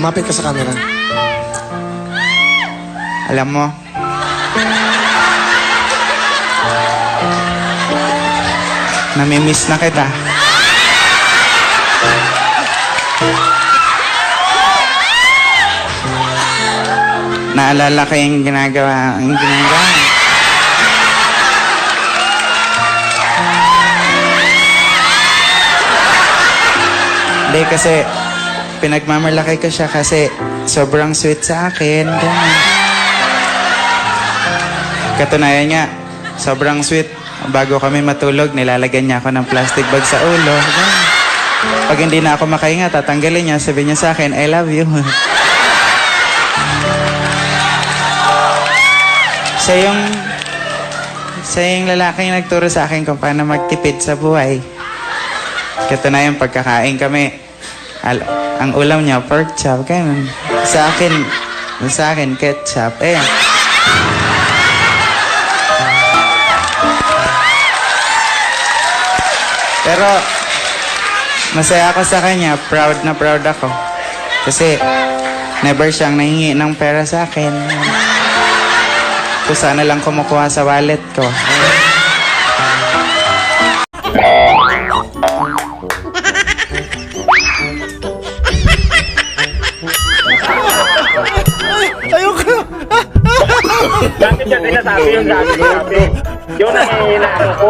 Lumapit ka sa camera. Alam mo, namimiss na kita. Naalala ko yung ginagawa. Hindi kasi pinagmamalaki ko siya kasi sobrang sweet sa akin. Ganun. Katunayan nga, sobrang sweet. Bago kami matulog, nilalagyan niya ako ng plastic bag sa ulo. Ganun. Pag hindi na ako makahinga, tatanggalin niya. Sabi niya sa akin, I love you. Siya yung lalaking nagturo sa akin kung paano magtipid sa buhay. Katunayan, pagkakain kami, ang ulam niya, pork chop. Ganun. Sa akin, ketchup. Eh. Pero, masaya ako sa kanya. Proud na proud ako. Kasi, never siyang nahingi ng pera sa akin. Kung sana lang kumukuha sa wallet ko. Ayoko. Bakit siya sinasabi yung sabi? Yung nangyayari ko.